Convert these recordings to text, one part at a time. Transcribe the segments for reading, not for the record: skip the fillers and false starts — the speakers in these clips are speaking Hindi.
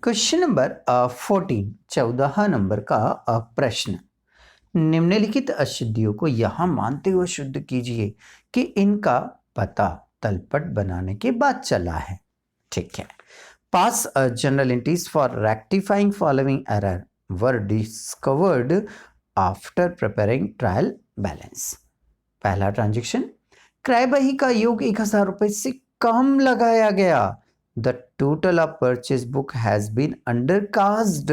क्वेश्चन नंबर 14 14 नंबर का प्रश्न। निम्नलिखित अशुद्धियों को यहाँ मानते हुए शुद्ध कीजिए कि इनका पता तलपट बनाने के बाद चला है। ठीक है। Pass journal entries for rectifying following error were discovered after preparing trial balance. पहला ट्रांजेक्शन, क्रय बही का योग 1000 रुपए से कम लगाया गया। The total of purchase book has been undercast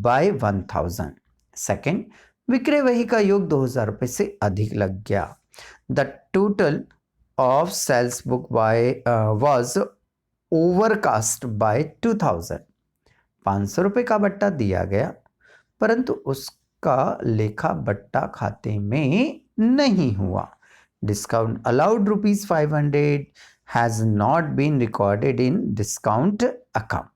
by 1000. Second, विक्रय वही का योग 2000 रुपए से अधिक लग गया। The total of sales book was overcast by 2000. 500 रुपए का बट्टा दिया गया परंतु उसका लेखा बट्टा खाते में नहीं हुआ। Discount allowed ₹500 has not been recorded in discount account.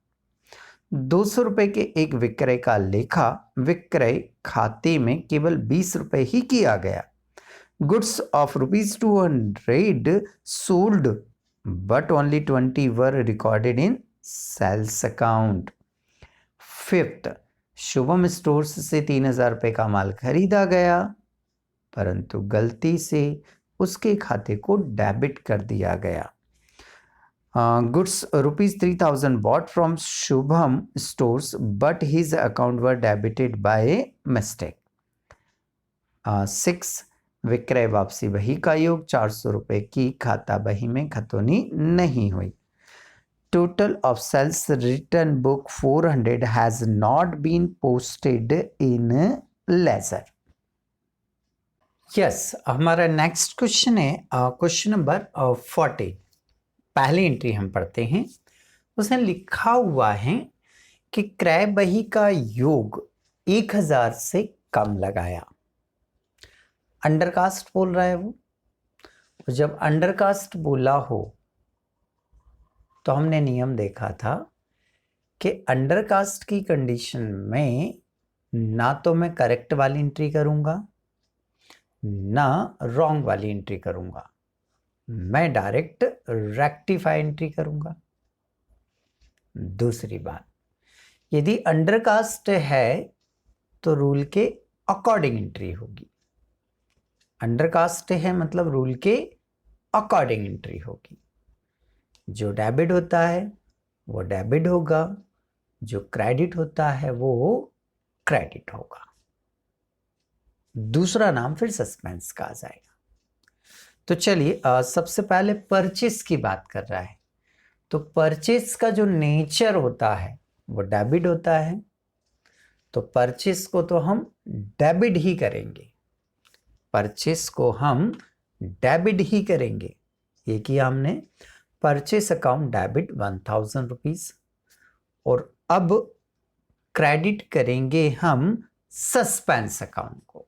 200 रुपए के एक विक्रय का लेखा विक्रय खाते में केवल 20 रुपए ही किया गया। Goods of ₹200 sold but only 20 were recorded in sales account. Fifth, Shubham stores से 3000 रुपए का माल खरीदा गया परंतु गलती से उसके खाते को डेबिट कर दिया गया। Goods ₹3000 bought from Shubham stores but his account were debited by mistake. 6, विक्रय वापसी बही का योग 400 रुपए की खाता बही में खतौनी नहीं हुई। Total of sales return book 400 has not been posted in ledger. Yes, हमारा नेक्स्ट क्वेश्चन है क्वेश्चन नंबर 40। पहली एंट्री हम पढ़ते हैं। उसने लिखा हुआ है कि क्रय बही का योग 1000 से कम लगाया। अंडरकास्ट बोल रहा है वो। जब अंडरकास्ट बोला हो तो हमने नियम देखा था कि अंडरकास्ट की कंडीशन में ना तो मैं करेक्ट वाली एंट्री करूंगा ना रॉन्ग वाली एंट्री करूंगा, मैं डायरेक्ट रेक्टिफाई एंट्री करूंगा। दूसरी बात, यदि अंडरकास्ट है तो रूल के अकॉर्डिंग एंट्री होगी। अंडरकास्ट है मतलब रूल के अकॉर्डिंग एंट्री होगी। जो डेबिट होता है वो डेबिट होगा, जो क्रेडिट होता है वो क्रेडिट होगा। दूसरा नाम फिर सस्पेंस का आ जाएगा। तो चलिए सबसे पहले परचेस की बात कर रहा है तो परचेस का जो नेचर होता है वो डेबिट होता है, तो परचेस को तो हम डेबिट ही करेंगे। परचेस को हम डेबिट ही करेंगे। ये किया हमने, परचेस अकाउंट डेबिट 1000 रुपीज। और अब क्रेडिट करेंगे हम सस्पेंस अकाउंट को।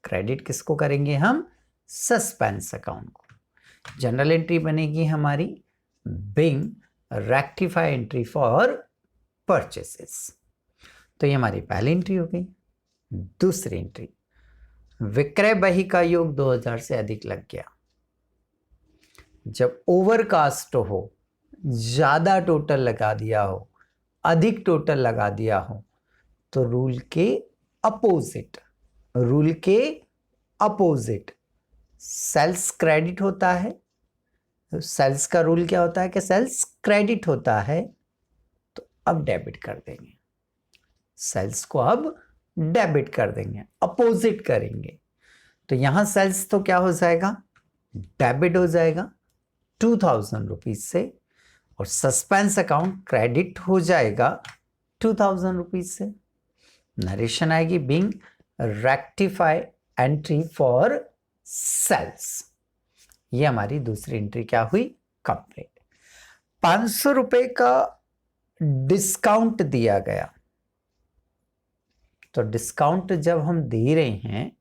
क्रेडिट किसको करेंगे हम? सस्पेंस अकाउंट को। जनरल एंट्री बनेगी हमारी being rectify entry for purchases. तो ये हमारी पहली एंट्री हो गई। दूसरी एंट्री, विक्रय बही का योग 2000 से अधिक लग गया। जब ओवरकास्ट हो, ज्यादा टोटल लगा दिया हो, अधिक टोटल लगा दिया हो तो रूल के अपोजिट सेल्स क्रेडिट होता है। सेल्स का रूल क्या होता है कि सेल्स क्रेडिट होता है, तो अब डेबिट कर देंगे। सेल्स को अब डेबिट कर देंगे, अपोजिट करेंगे। तो यहां सेल्स तो क्या हो जाएगा? डेबिट हो जाएगा 2000 रुपीज से, और सस्पेंस अकाउंट क्रेडिट हो जाएगा 2000 रुपीज से। नरेशन आएगी being rectify entry for sales. ये हमारी दूसरी एंट्री क्या हुई? कंप्लीट। 500 रुपए का डिस्काउंट दिया गया। तो डिस्काउंट जब हम दे रहे हैं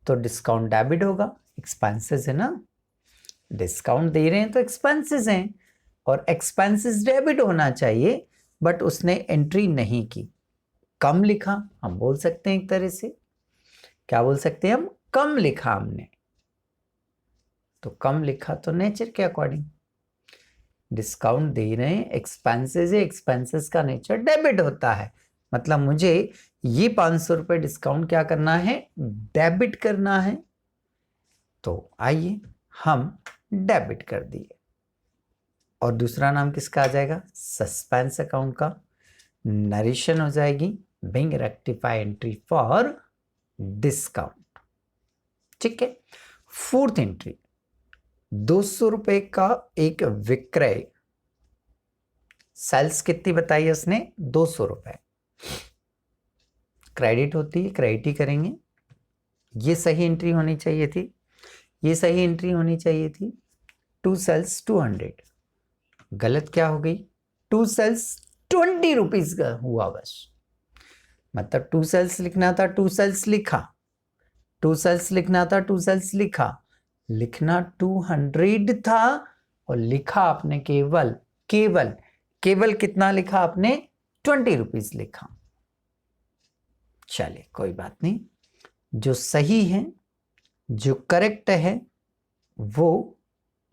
तो डिस्काउंट डेबिट होगा, एक्सपेंसेस है ना। डिस्काउंट दे रहे हैं तो एक्सपेंसेस हैं और एक्सपेंसेस डेबिट होना चाहिए, बट उसने एंट्री नहीं की, कम लिखा। हम बोल सकते हैं एक तरह से, क्या बोल सकते हैं हम? कम लिखा हमने। तो कम लिखा तो नेचर के अकॉर्डिंग। डिस्काउंट दे रहे हैं, एक्सपेंसेस है, एक्सपेंसेस का नेचर डेबिट होता है, मतलब मुझे ये 500 रुपये डिस्काउंट क्या करना है, डेबिट करना है। तो आइए हम डेबिट कर दिए। और दूसरा नाम किसका आ जाएगा, सस्पेंस अकाउंट का। नरेशन हो जाएगी being rectify entry for discount. ठीक है। फोर्थ एंट्री, 200 रुपए का एक विक्रय, सेल्स कितनी बताई उसने, 200 रुपए, क्रेडिट होती है, क्रेडिट ही करेंगे। ये सही एंट्री होनी चाहिए थी, ये सही एंट्री होनी चाहिए थी। 2 सेल्स 200, गलत क्या हो गई, 2 सेल्स 20 रुपीज का हुआ बस, मतलब 2 सेल्स लिखना था, 2 सेल्स लिखा, 2 सेल्स लिखना था, 2 सेल्स लिखा, लिखना 200 था और लिखा आपने केवल केवल केवल कितना लिखा आपने, 20 रुपीज लिखा। चलिए कोई बात नहीं, जो सही है, जो करेक्ट है, वो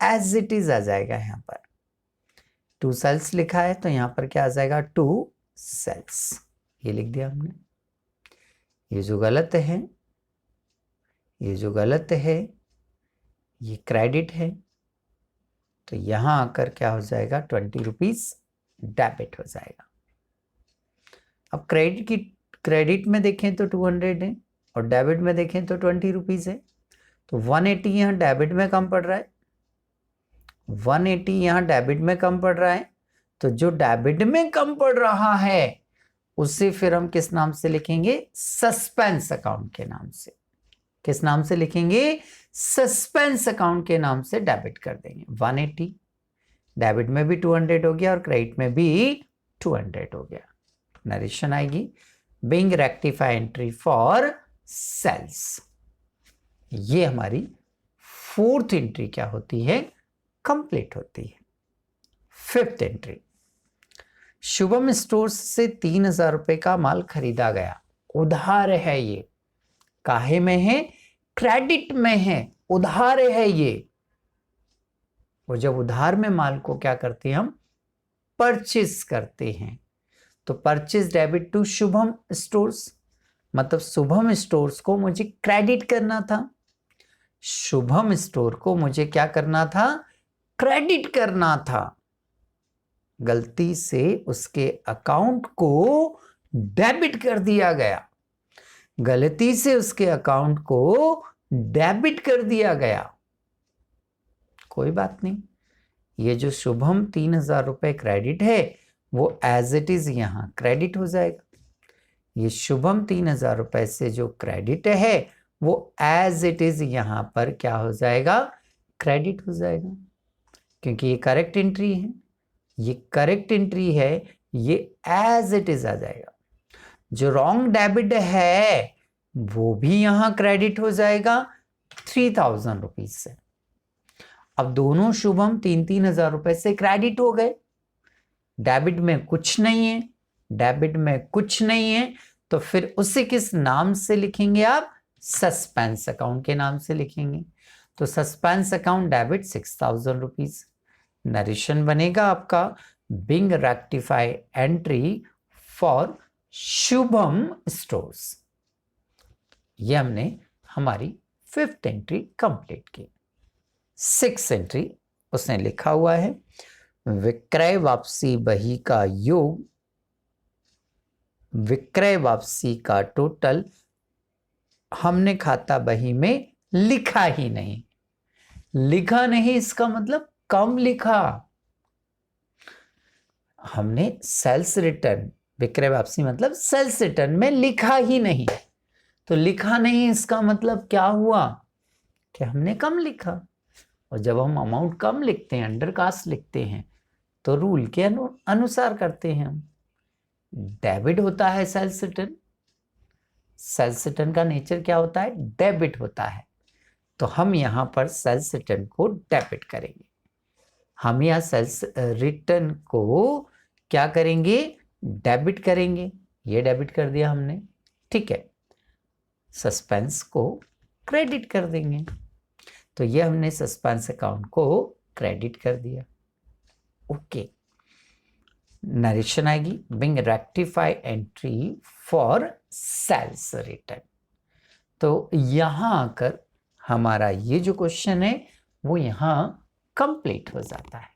एज इट इज आ जाएगा। यहां पर 2 सेल्स लिखा है तो यहां पर क्या आ जाएगा, 2 सेल्स, ये लिख दिया हमने। ये जो गलत है, ये जो गलत है, ये क्रेडिट है, तो यहां आकर क्या हो जाएगा, 20 रुपीज डेबिट हो जाएगा। अब क्रेडिट में देखें तो 200 है और डेबिट में देखें तो 20 रुपीज है, तो 180 यहाँ डेबिट में कम पड़ रहा है, 180 यहाँ डेबिट में कम पड़ रहा है। तो जो डेबिट में कम पड़ रहा है उसे फिर हम किस नाम से लिखेंगे, सस्पेंस अकाउंट के नाम से। किस नाम से लिखेंगे, सस्पेंस अकाउंट के नाम से डेबिट कर देंगे। 180 डेबिट में भी 200 हो गया और क्रेडिट में भी 200 हो गया। नरेशन आएगी being rectify entry for sales. ये हमारी फोर्थ एंट्री क्या होती है, कंप्लीट होती है। फिफ्थ एंट्री, शुभम स्टोर्स से 3000 रुपए का माल खरीदा गया, उधार है, ये काहे में है, क्रेडिट में है, उधार है ये। और जब उधार में माल को क्या करते हैं हम, परचेस करते हैं, तो purchase debit to Shubham stores, मतलब शुभम स्टोर्स को मुझे क्रेडिट करना था, शुभम स्टोर को मुझे क्या करना था, क्रेडिट करना था। गलती से उसके अकाउंट को डेबिट कर दिया गया, गलती से उसके अकाउंट को डेबिट कर दिया गया। कोई बात नहीं, ये जो शुभम 3000 रुपए क्रेडिट है वो एज इट इज यहां क्रेडिट हो जाएगा। ये शुभम 3000 रुपए से जो क्रेडिट है वो एज इट इज यहां पर क्या हो जाएगा, क्रेडिट हो जाएगा, क्योंकि ये करेक्ट एंट्री है, ये करेक्ट एंट्री है, ये एज इट इज आ जाएगा। जो रॉन्ग डेबिट है वो भी यहां क्रेडिट हो जाएगा 3000 रुपीज से। अब दोनों शुभम 3-3 हजार रुपए से क्रेडिट हो गए, डेबिट में कुछ नहीं है, डेबिट में कुछ नहीं है, तो फिर उसे किस नाम से लिखेंगे आप, सस्पेंस अकाउंट के नाम से लिखेंगे। तो suspense account debit 6000 rupees. Narration बनेगा आपका being rectify entry for Shubham stores. ये हमने हमारी फिफ्थ एंट्री कंप्लीट की। सिक्स एंट्री उसने लिखा हुआ है विक्रय वापसी बही का योग, विक्रय वापसी का टोटल हमने खाता बही में लिखा ही नहीं। लिखा नहीं इसका मतलब कम लिखा, हमने सेल्स रिटर्न, विक्रय वापसी मतलब सेल्स रिटर्न में लिखा ही नहीं, तो लिखा नहीं इसका मतलब क्या हुआ कि हमने कम लिखा। और जब हम अमाउंट कम लिखते हैं, अंडर कास्ट लिखते हैं, तो रूल के अनुसार करते हैं हम। डेबिट होता है सेल्स रिटर्न, सेल्स रिटर्न का नेचर क्या होता है, डेबिट होता है, तो हम यहां पर सेल्स रिटर्न को डेबिट करेंगे। हम यहां सेल्स रिटर्न को क्या करेंगे, डेबिट करेंगे। ये डेबिट कर दिया हमने, ठीक है। सस्पेंस को क्रेडिट कर देंगे, तो ये हमने सस्पेंस अकाउंट को क्रेडिट कर दिया। ओके, नरेशन आएगी, being rectify entry for sales return. तो यहां आकर हमारा ये जो क्वेश्चन है वो यहां कंप्लीट हो जाता है।